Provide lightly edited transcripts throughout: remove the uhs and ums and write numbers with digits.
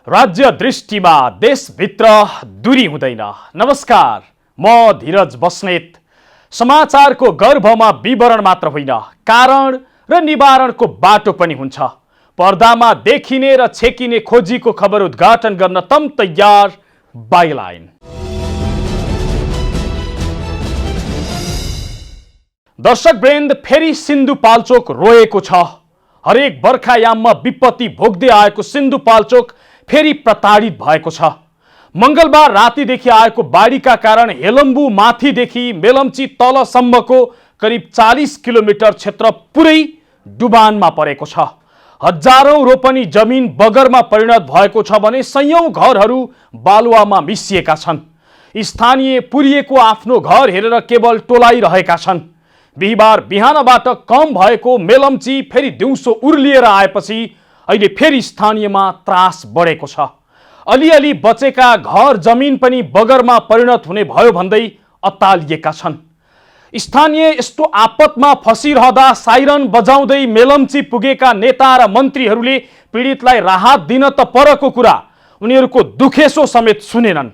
राज्य दृष्टिमा देशभित्र दूरी हुँदैन। नमस्कार, म धीरज बस्नेत। समाचारको गर्भमा विवरण मात्र होइन, कारण र निवारणको बाटो पनि हुन्छ। पर्दामा देखिने र छेकिने खोजीको खबर उद्घाटन गर्न तम तयार बाइलाइन। दर्शकवृन्द, फेरि सिन्धुपाल्चोक रोएको छ। हरेक बर्खायाममा विपत्ति भोग्दै आएको सिन्धुपाल्चोक फेरि प्रताडित भएको छ। मंगलबार रातिदेखि आएको बाढीका कारण हेलम्बु माथिदेखि मेलम्ची तलसम्मको करिब 40 किलोमिटर क्षेत्र पुरै डुबानमा परेको छ। हजारौं रोपनी जमिन बगरमा परिणत भएको छ भने सयौं घरहरू बालुवामा मिसिएका छन्। स्थानीय पुरिएको आफ्नो घर हेरेर केवल टोलाइरहेका छन्। बिहिबार बिहानबाट कम भएको मेलम्ची फेरि दिउँसो उर्लिएर आएपछि अहिले फेरि स्थानीयमा त्रास बढेको छ। अलिअलि बचेका घर जमिन पनि बगरमा परिणत हुने भयो भन्दै अत्तालिएका छन्। स्थानीय यस्तो आपतमा फसिरहँदा साइरन बजाउँदै मेलम्ची पुगेका नेता र मन्त्रीहरूले पीडितलाई राहत दिन त परको कुरा, उनीहरूको दुखेसो समेत सुनेनन्।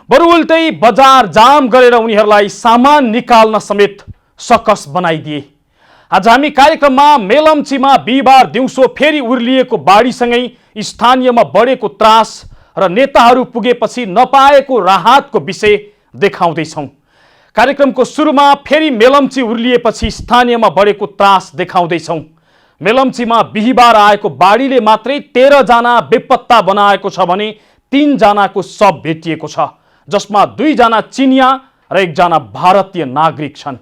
बरु उल्टै बजार जाम गरेर उनीहरूलाई सामान निकाल्न समेत सकस बनाइदिए। आज हामी कार्यक्रममा मेलम्चीमा बिहिबार दिउँसो फेरि उर्लिएको बाढीसँगै स्थानीयमा बढेको त्रास र नेताहरू पुगेपछि नपाएको राहतको विषय देखाउँदैछौँ। कार्यक्रमको सुरुमा फेरि मेलम्ची उर्लिएपछि स्थानीयमा बढेको त्रास देखाउँदैछौँ। मेलम्चीमा बिहिबार आएको बाढीले मात्रै 13 जना बेपत्ता बनाएको छ भने 3 जनाको शव भेटिएको छ, जसमा 2 जना चिनिया र 1 जना भारतीय नागरिक छन्।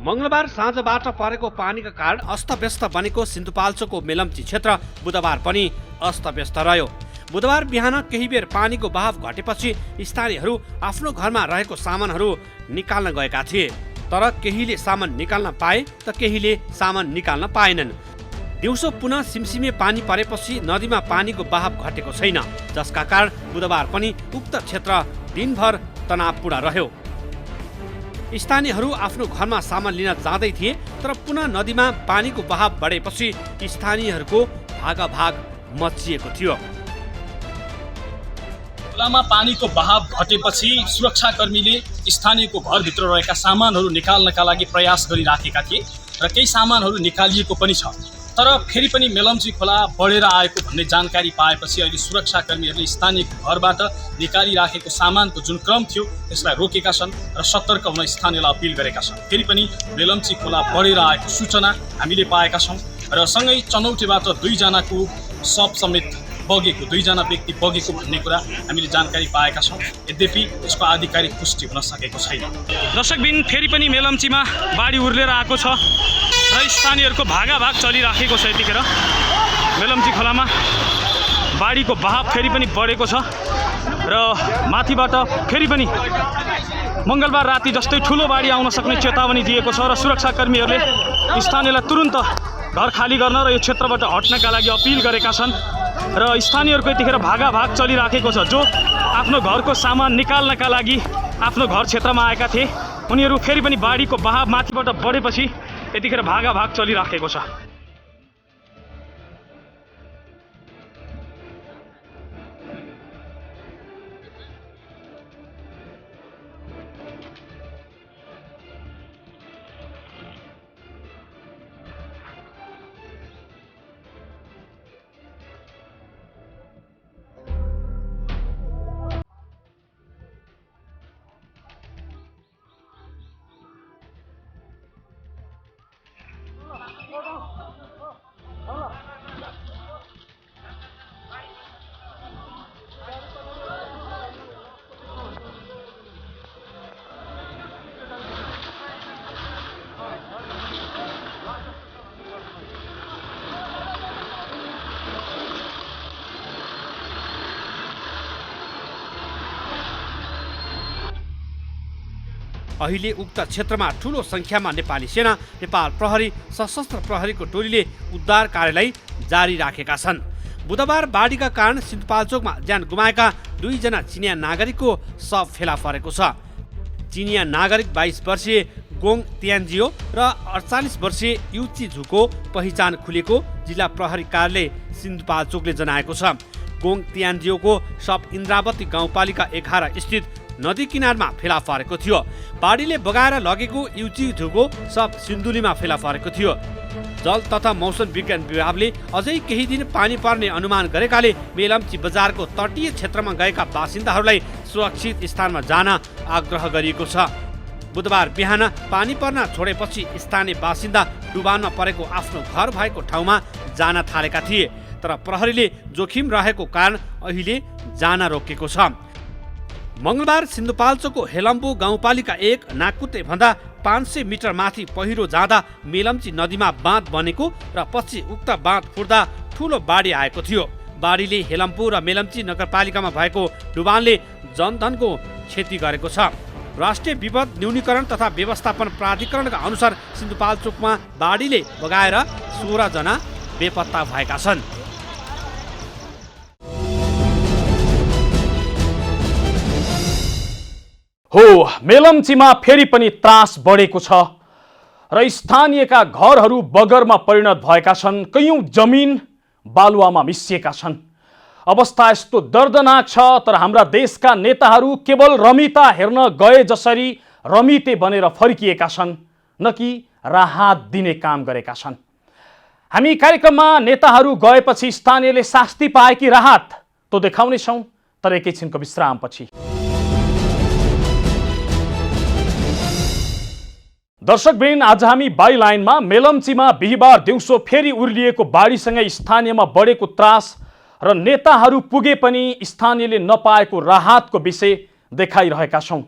मंगलबार साँझबाट परेको पानीका कारण अस्तव्यस्त बनेको सिन्धुपाल्चोकको मेलम्ची क्षेत्र बुधबार पनि अस्तव्यस्त रह्यो। बुधबार बिहान केही बेर पानीको बहाव घटेपछि स्थानीयहरू आफ्नो घरमा रहेको सामानहरू निकाल्न गएका थिए। तर केहीले सामान निकाल्न पाए त केहीले सामान निकाल्न पाएनन्। दिउँसो पुनः सिमसिमे पानी परेपछि नदीमा पानीको बहाव घटेको छैन, जसका कारण बुधबार पनि उक्त क्षेत्र दिनभर तनावपूर्ण रह्यो। स्थानीयहरू आफ्नो घरमा सामान लिन जाँदै थिए, तर पुनः नदीमा पानीको बहाव बढेपछि स्थानीयहरूको भागाभाग मचिएको थियो। खोलामा पानीको बहाव घटेपछि सुरक्षाकर्मीले स्थानीयको घरभित्र रहेका सामानहरू निकाल्नका लागि प्रयास गरिराखेका थिए र केही सामानहरू निकालिएको पनि छ। तर फेरि पनि मेलम्ची खोला बढेर आएको भन्ने जानकारी पाएपछि अहिले सुरक्षाकर्मीहरूले स्थानीयको घरबाट निकालिराखेको सामानको जुन क्रम थियो त्यसलाई रोकेका छन् र सतर्क हुन स्थानीयलाई अपिल गरेका छन्। फेरि पनि मेलम्ची खोला बढेर आएको सूचना हामीले पाएका छौँ र सँगै चनौटेबाट 2 जनाको शव समेत बगेको, 2 जना व्यक्ति बगेको भन्ने कुरा हामीले जानकारी पाएका छौँ। यद्यपि यसको आधिकारिक पुष्टि हुन सकेको छैन। दर्शकबिन, फेरि पनि मेलम्चीमा बाढी उर्लेर आएको छ र स्थानीयहरूको भागाभाग चलिराखेको छ। यतिखेर मेलम्ची खोलामा बाढीको बहाव फेरि पनि बढेको छ र माथिबाट फेरि पनि मंगलबार राति जस्तै ठुलो बाढी आउन सक्ने चेतावनी दिएको छ र सुरक्षाकर्मीहरूले स्थानीयलाई तुरुन्त घर खाली गर्न र यो क्षेत्रबाट हट्नका लागि अपिल गरेका छन् र स्थानीयहरूको यतिखेर भागाभाग चलिराखेको छ। जो आफ्नो घरको सामान निकाल्नका लागि आफ्नो घर क्षेत्रमा आएका थिए, उनीहरू फेरि पनि बाढीको बहाव माथिबाट बढेपछि यतिखेर भागाभाग चलिराखेको छ। अहिले उक्त क्षेत्रमा ठूलो संख्यामा नेपाली सेना, नेपाल प्रहरी, सशस्त्र प्रहरीको टोलीले उद्धार कार्यलाई जारी राखेका छन्। बुधबार बाढीका कारण सिन्धुपाल्चोकमा ज्यान गुमाएका 2 जना चिनिया नागरिकको शव फेला परेको छ। चिनिया नागरिक 22 वर्षीय गोङ त्यान्जियो र 48 वर्षीय युची झुको पहिचान खुलेको जिल्ला प्रहरी कार्यालय सिन्धुपाल्चोकले जनाएको छ। गोङ त्यान्जियोको शव इन्द्रावती गाउँपालिका 11 स्थित नदी किनारमा फेला परेको थियो। बाढीले बगाएर लगेको युची झुको शव सिन्धुलीमा फेला परेको थियो। जल तथा मौसम विज्ञान विभागले अझै केही दिन पानी पर्ने अनुमान गरेकाले मेलम्ची बजारको तटीय क्षेत्रमा गएका बासिन्दाहरूलाई सुरक्षित स्थानमा जान आग्रह गरिएको छ। बुधबार बिहान पानी पर्न छोडेपछि स्थानीय बासिन्दा डुबानमा परेको आफ्नो घर भएको ठाउँमा जान थालेका थिए, तर प्रहरीले जोखिम रहेको कारण अहिले जान रोकेको छ। मंगलबार सिन्धुपाल्चोकको हेलम्बु गाउँपालिका 1 नाकुते भन्दा 500 मिटर माथि पहिरो जाँदा मेलम्ची नदीमा बाँध बनेको र पछि उक्त बाँध फुट्दा ठूलो बाढी आएको थियो। बाढीले हेलम्बु र मेलम्ची नगरपालिकामा भएको डुबानले जनधनको क्षति गरेको छ। राष्ट्रिय विपद न्यूनीकरण तथा व्यवस्थापन प्राधिकरणका अनुसार सिन्धुपाल्चोकमा बाढीले बगाएर 16 जना बेपत्ता भएका छन्। हो, मेलम्चीमा फेरि पनि त्रास बढेको छ र स्थानीयका घरहरू बगरमा परिणत भएका छन्। कयौं जमिन बालुवामा मिसिएका छन्। अवस्था यस्तो दर्दनाक छ, तर हाम्रा देशका नेताहरू केवल रमिता हेर्न गए जसरी रमिते बनेर फर्किएका छन्, न कि राहत दिने काम गरेका छन्। हामी कार्यक्रममा नेताहरू गएपछि स्थानीयले शास्ति पाए कि राहत तो देखाउनेछौँ, तर एकैछिनको विश्रामपछि। दर्शकवृन्द, आज हामी बाइलाइनमा मेलम्चीमा बिहिबार दिउँसो फेरि उर्लिएको बाढीसँगै स्थानीयमा बढेको त्रास र नेताहरू पुगे पनि स्थानीयले नपाएको राहतको विषय देखाइरहेका छौँ।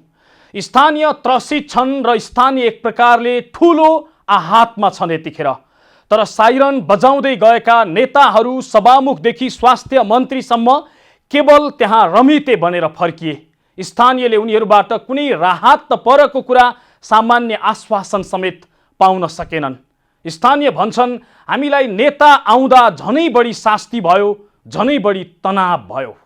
स्थानीय त्रसित छन् र स्थानीय एक प्रकारले ठूलो आहतमा छन् यतिखेर। तर साइरन बजाउँदै गएका नेताहरू सभामुखदेखि स्वास्थ्य मन्त्रीसम्म केवल त्यहाँ रमिते बनेर फर्किए। स्थानीयले उनीहरूबाट कुनै राहत त परेको कुरा, सामान्य आश्वासन समेत पाउन सकेनन्। स्थानीय भन्छन्, हामीलाई नेता आउँदा झनै बढी शास्ति भयो, झनै बढी तनाव भयो।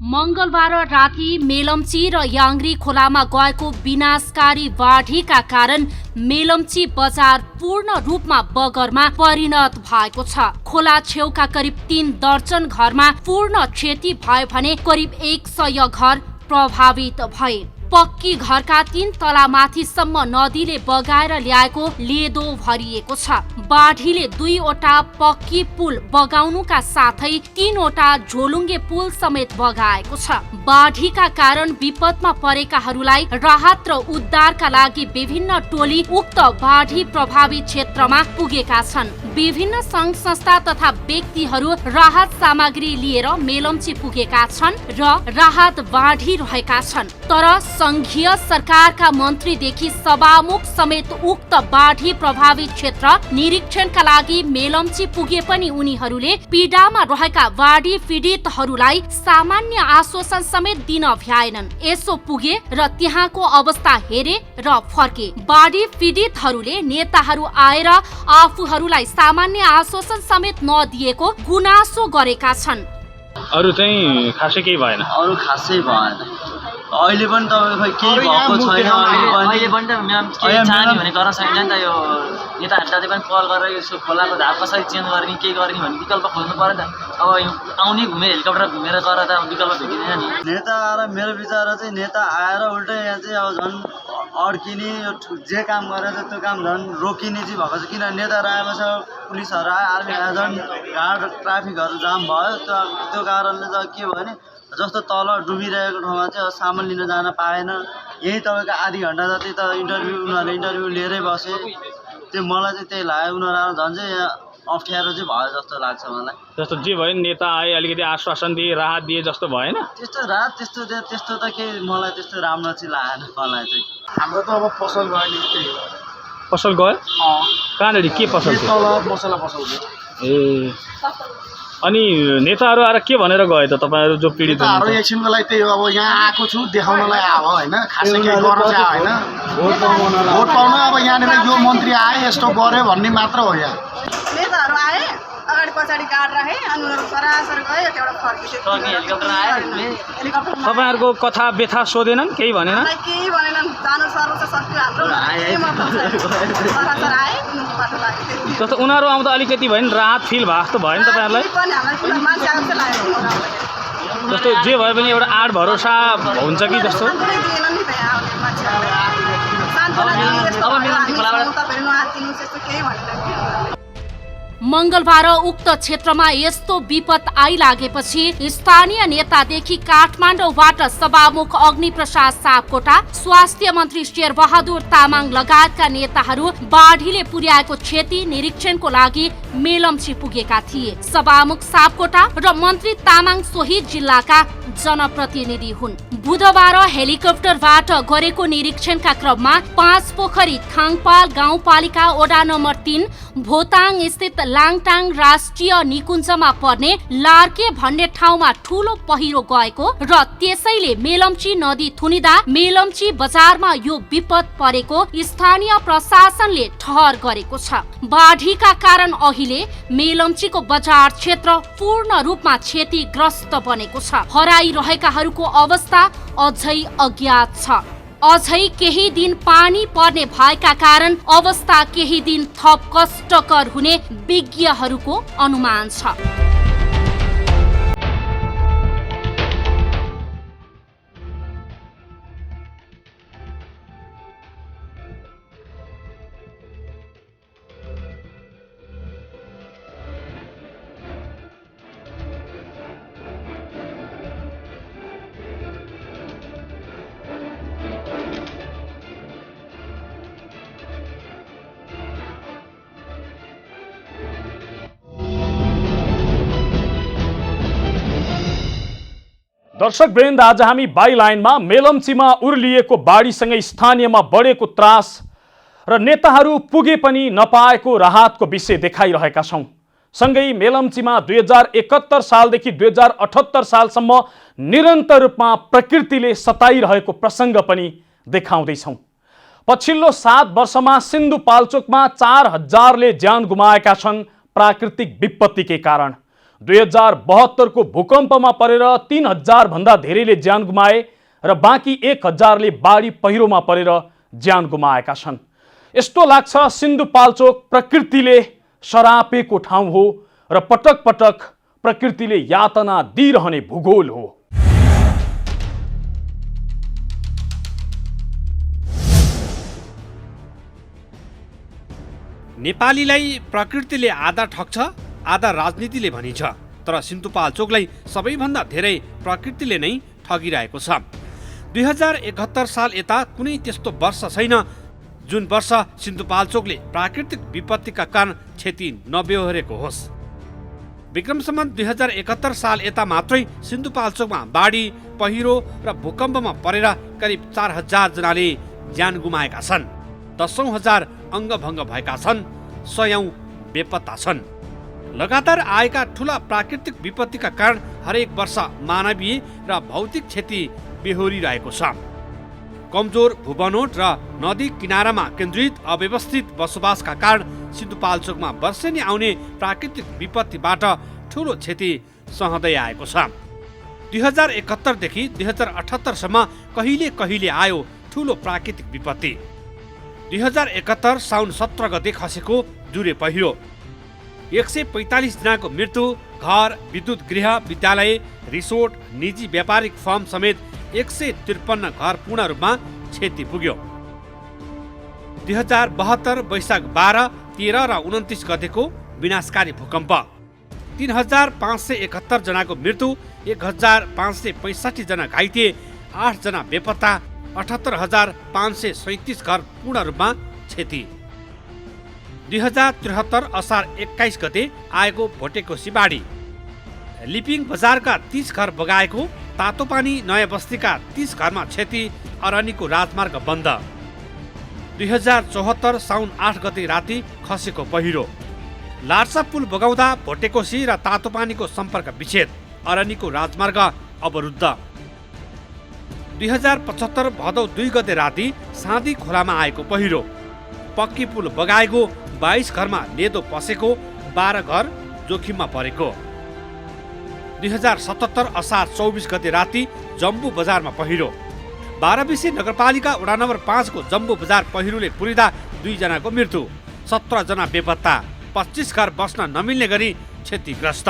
मंगलबार राति मेलम्ची र याङ्री खोलामा गएको विनाशकारी बाढीका कारण मेलम्ची बजार पूर्ण रूपमा बगरमा परिणत भएको छ। खोला छेउका करिब 3 दर्जन घरमा पूर्ण क्षति भयो भने करिब 100 घर प्रभावित भए। पक्की घरका 3 तला माथिसम्म नदीले बगाएर ल्याएको लेदो भरिएको छ। बाढीले 2 वटा पक्की पुल बगाउनुका साथै 3 वटा झोलुङ्गे पुल समेत बगाएको छ। बाढीका कारण विपदमा परेकाहरूलाई राहत र उद्धारका लागि विभिन्न टोली उक्त बाढी प्रभावित क्षेत्रमा पुगेका छन्। विभिन्न सङ्घ संस्था तथा व्यक्तिहरू राहत सामग्री लिएर मेलम्ची पुगेका छन् र राहत बाँडिरहेका छन्। तर संघीय सरकारका मन्त्रीदेखि सभामुख समेत उक्त बाढी प्रभावित क्षेत्र निरीक्षणका लागि मेलम्ची पुगे पनि उनीहरूले पीडामा रहेका बाढी पीडितहरूलाई सामान्य आश्वासन समेत दिन भ्याएनन्। यसो पुगे र त्यहाँको अवस्था हेरे र फर्के। बाढी पीडितहरूले नेताहरू आएर आफूहरूलाई सामान्य आश्वासन समेत नदिएको गुनासो गरेका छन्। अरु चाहिँ खासै केही भएन। अरु खासै भएन। अहिले पनि तपाईँ केही भएको छैन। अहिले पनि त म्याम केही चाहने भने गर्न सकिन्छ नि त। यो नेताहरूलाई पनि कल गरेर यसो खोलाको धाप कसरी चेन्ज गर्ने के गर्ने भन्ने विकल्प खोज्नु पर्यो नि त। अब आउने घुमेर हेलिकप्टर घुमेर गएर त विकल्प भेटिँदैन नि। नेता आएर मेरो विचार चाहिँ नेता आएर उल्टै यहाँ चाहिँ अब झन् अड्किने जे काम गरेर त्यो काम झन् रोकिने चाहिँ भएको छ। किनभने नेताहरू आएपछि पुलिसहरू आयो, आर्मी आयो, झन् गाड ट्राफिकहरू जाम भयो। त्यो कारणले चाहिँ के भयो भने जस्तो तल डुबिरहेको ठाउँमा चाहिँ सामान लिन जान पाएन। यही तपाईँको आधी घन्टा जति त उनीहरूले इन्टरभ्यू लिएरै बसे। त्यो मलाई चाहिँ त्यही लाग्यो उनीहरू झन् चाहिँ यहाँ अप्ठ्यारो चाहिँ भयो जस्तो लाग्छ मलाई। जस्तो जे भयो नेता आए अलिकति आश्वासन दिए राहत दिए जस्तो भएन। त्यस्तो रात त्यस्तो त केही मलाई त्यस्तो राम्रो चाहिँ लागेन मलाई चाहिँ। हाम्रो त अब पसल भयो नि त्यही हो। पसल गयो कहाँनिर के पसल थियो? तल मसला पसल थियो। ए अनि नेताहरू आएर के भनेर गए त तपाईँहरू जो पीडित नेताहरू एकछिनको लागि त्यही हो अब यहाँ आएको छु देखाउनलाई आयो होइन, खासै केही गर्न चाहिँ होइन। भोट पाउन अब यहाँनिर यो मन्त्री आए यस्तो गर्यो भन्ने मात्र हो। यहाँ नेताहरू आए अगाडि पछाडि गाड राखे अनि उनीहरू सरासर गयो त्यहाँबाट फर्किसक्यो। तपाईँहरूको कथा व्यथा सोधेनन् केही भनेन? केही भनेनन्, जानु सर्व सक्यो हाम्रो सरासर आए बाटो लाग्यो। जस्तो उनीहरू आउँदा अलिकति भयो नि राहत फिल भएको जस्तो भयो नि तपाईँहरूलाई? मान्छे आएको चाहिँ लाग्यो जस्तो जे भए पनि एउटा आड भरोसा हुन्छ कि जस्तो? मंगलबार उक्त क्षेत्रमा यस्तो विपद आइलागेपछि स्थानीय नेतादेखि काठमाडौँबाट सभामुख अग्निप्रसाद सापकोटा, स्वास्थ्य मन्त्री शेरबहादुर तामाङ लगायतका नेताहरू बाढीले पुर्याएको क्षति निरीक्षणको लागि मेलम्ची पुगेका थिए। सभामुख सापकोटा र मन्त्री तामाङ सोही जिल्लाका जनप्रतिनिधि हुन्। बुधबार हेलिकप्टरबाट गरेको निरीक्षणका क्रममा 5 पोखरी थाङपाल गाउँपालिका वडा नम्बर 3 भोताङ स्थित लाङटाङ राष्ट्रिय निकुञ्जमा पर्ने लार्के भन्ने ठाउँमा ठूलो पहिरो गएको र त्यसैले मेलम्ची नदी थुनिदा मेलम्ची बजारमा यो विपद परेको स्थानीय प्रशासनले ठहर गरेको छ। बाढीका कारण अहिले मेलम्चीको बजार क्षेत्र पूर्ण रूपमा क्षतिग्रस्त बनेको छ। हराइरहेकाहरूको अवस्था अझै अज्ञात छ। अझै केही दिन पानी पर्ने भएका कारण अवस्था केही दिन थप कष्टकर हुने विज्ञहरूको अनुमान छ। दर्शक वृन्द, आज हामी बाइलाइनमा मेलम्चीमा उर्लिएको बाढीसँगै स्थानीयमा बढेको त्रास र नेताहरू पुगे पनि नपाएको राहतको विषय देखाइरहेका छौं। सँगै मेलम्चीमा 2071 सालदेखि 2078 सालसम्म निरन्तर रूपमा प्रकृतिले सताइरहेको प्रसङ्ग पनि देखाउँदैछौं। पछिल्लो 7 वर्षमा सिन्धुपाल्चोकमा 4000ले ज्यान गुमाएका छन् प्राकृतिक विपत्तिकै कारण। 2072 को भूकम्पमा परेर 3000 भन्दा धेरैले ज्यान गुमाए र बाँकी 1000ले बाढी पहिरोमा परेर ज्यान गुमाएका छन्। यस्तो लाग्छ सिन्धुपाल्चोक प्रकृतिले शरापेको ठाउँ हो र पटक पटक प्रकृतिले यातना दिइरहने भूगोल हो। नेपालीलाई प्रकृतिले आधा ठग्छ आधा राजनीतिले भनिन्छ, तर सिन्धुपाल्चोकलाई सबैभन्दा धेरै प्रकृतिले नै ठगिरहेको छ। 2071 साल यता कुनै त्यस्तो वर्ष छैन जुन वर्ष सिन्धुपाल्चोकले प्राकृतिक विपत्तिका कारण क्षति नबेहोरेको होस्। विक्रम सम्वत 2071 साल यता मात्रै सिन्धुपाल्चोकमा बाढी, पहिरो र भूकम्पमा परेर करिब 4000 जनाले ज्यान गुमाएका छन्। 10,000 अङ्गभङ्ग भएका छन्, 100औं बेपत्ता छन्। लगातार आएका ठूला प्राकृतिक विपत्तिका कारण हरेक वर्ष मानवीय र भौतिक क्षति बेहोरिरहेको छ। कमजोर भूबनोट र नदी किनारामा केन्द्रित अव्यवस्थित बसोबासका कारण सिन्धुपाल्चोकमा वर्षेनी आउने प्राकृतिक विपत्तिबाट ठूलो क्षति सहँदै आएको छ। 2071 देखि 2078 सम्म कहिले कहिले आयो ठूलो प्राकृतिक विपत्ति। 2071 साउन 17 गते खसेको जुरे पहिरो, 145 जनाको मृत्यु, घर, विद्युत गृह, विद्यालय, रिसोर्ट, निजी व्यापारिक फर्म समेत 153 घर पूर्ण रूपमा क्षति पुग्यो। 2072 वैशाख 12, 13 र 29 गतेको विनाशकारी भूकम्प, 3571 जनाको मृत्यु, 1565 जना घाइते, 8 जना बेपत्ता, 78,537 घर पूर्ण रूपमा क्षति। 2073 असार 21 गते आएको भोटेकोसी बाढी। लिपिङ बजारका 30 घर बगाएको, तातोपानी नयाँ बस्तीका 30 घरमा क्षति, अरनीको राजमार्ग बन्द। 2074 साउन 8 गते राति खसेको पहिरो। लार्सा पुल बगाउँदा भोटेकोसी र तातोपानीको सम्पर्क विच्छेद, अरनीको राजमार्ग अवरुद्ध। 2075 भदौ 2 गते राति साँधी खोलामा आएको पहिरो। पक्की पुल बगाएको, 22 घरमा लेदो पसेको, 12 घर जोखिममा परेको। 2077 असार 24 गते राति जम्बू बजारमा पहिरो। 12 नगरपालिका वडा नम्बर 5 को जम्बू बजार पहिरोले पुरिँदा 2 जनाको मृत्यु, 17 जना बेपत्ता, 25 घर बस्न नमिल्ने गरी क्षतिग्रस्त।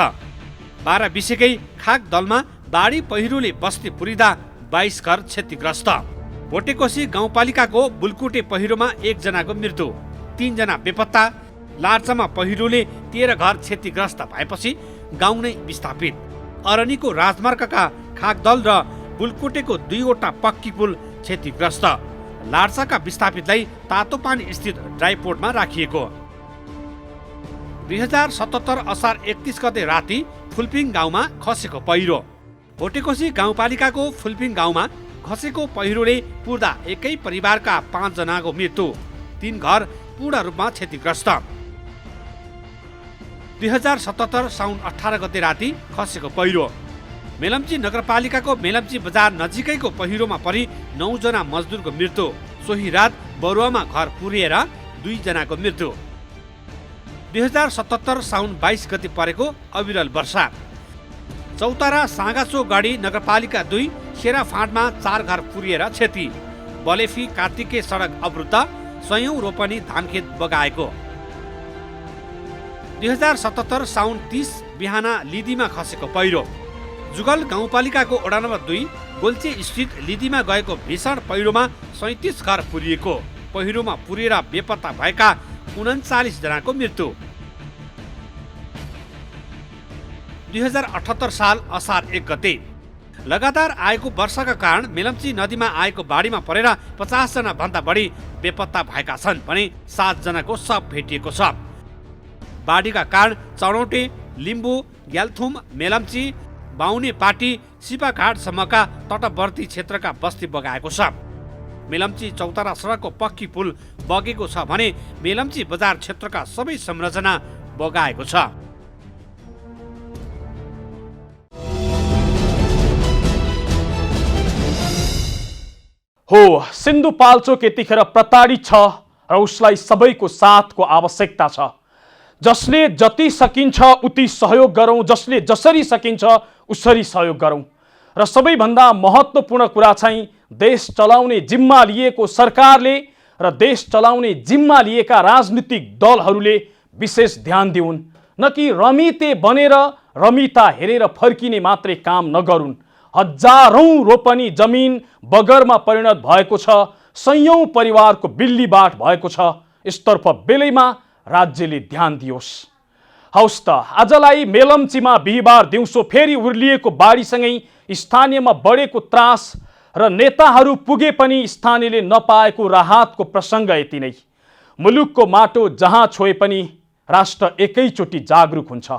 12 खाक दलमा बाढी पहिरोले बस्ती पुरिँदा 22 घर क्षतिग्रस्त। भोटेकोसी गाउँपालिकाको बुलकुटे पहिरोमा 1 जनाको मृत्यु, 3 जना बेपत्ता। लार्चामा पहिरोले 13 घर क्षतिग्रस्त भएपछि गाउँ नै विस्थापित। अरनीको राजमार्गका खाकदल र बुलकुटेको 2वटा पक्की पुल क्षतिग्रस्त। लार्चाका विस्थापितलाई तातोपानी स्थित ड्राइपोर्टमा राखिएको। 2077 असार 31 गते राति फुलपिङ गाउँमा खसेको पहिरो। भोटेकोसी गाउँपालिकाको फुलपिङ गाउँमा खसेको पहिरोले पुर्दा एकै परिवारका 5 जनाको मृत्यु, 3 घर पूर्ण रूपमा क्षतिग्रस्त। 2077 साउन 18 गते राति खसेको पहिरो। मेलम्ची नगरपालिकाको मेलम्ची बजार नजिकैको पहिरोमा परि 9 जना मजदुरको मृत्यु। सोही रात बरुवामा घर पुरिएर 2 जनाको मृत्यु। 2077 साउन 22 गते परेको अविरल वर्षा। चौतारा साँगाचो गढी नगरपालिका 2 सेरा फाँटमा 4 घर पुरिएर क्षति। बलेफी कार्तिके सडक अवरुद्ध, 100औं रोपनी धानखेत बगाएको। 2077 साउन 30 बिहान लिदीमा खसेको पहिरो। जुगल गाउँपालिकाको वडा नम्बर 2 गोल्चे स्थित लिदीमा गएको भीषण पहिरोमा 37 घर पुरिएको। पहिरोमा पुरिएर बेपत्ता भएका 39 जनाको मृत्यु। 2078 साल असार 1 गते लगातार आएको वर्षाका कारण मेलम्ची नदीमा आएको बाढीमा परेर 50 जना भन्दा बढी बेपत्ता भएका छन् भने 7 जनाको शव भेटिएको छ। बाढीका कारण चढौटे, लिम्बू, ग्याल्थुम, मेलम्ची, बाहुने पाटी, सिपाघाटसम्मका तटवर्ती क्षेत्रका बस्ती बगाएको छ। मेलम्ची चौतारा सडकको पक्की पुल बगेको छ भने मेलम्ची बजार क्षेत्रका सबै संरचना बगाएको छ। हो, सिन्धुपाल्चोक यतिखेर प्रताडित छ र उसलाई सबैको साथको आवश्यकता छ। जसले जति सकिन्छ उति सहयोग गरौँ, जसले जसरी सकिन्छ उसरी सहयोग गरौँ। र सबैभन्दा महत्त्वपूर्ण कुरा चाहिँ देश चलाउने जिम्मा लिएको सरकारले र देश चलाउने जिम्मा लिएका राजनीतिक दलहरूले विशेष ध्यान दिउन्, न कि रमिते बनेर रमिता हेरेर फर्किने मात्रै काम नगरून्। हजारौं रोपनी जमिन बगरमा परिणत भएको छ, 100औं परिवारको बिल्लीबाट भएको छ। यसतर्फ बेलैमा राज्यले ध्यान दियोस्। हौस् त, आजलाई मेलम्चीमा बिहिबार दिउँसो फेरि उर्लिएको बाढीसँगै स्थानीयमा बढेको त्रास र नेताहरू पुगे पनि स्थानीयले नपाएको राहतको प्रसङ्ग यति नै। मुलुकको माटो जहाँ छोए पनि राष्ट्र एकैचोटि जागरुक हुन्छ।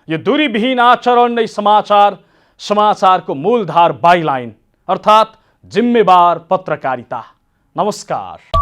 यो दूरीविहीन आचरण नै समाचारको मूलधार बाइलाइन अर्थात् जिम्मेवार पत्रकारिता। नमस्कार।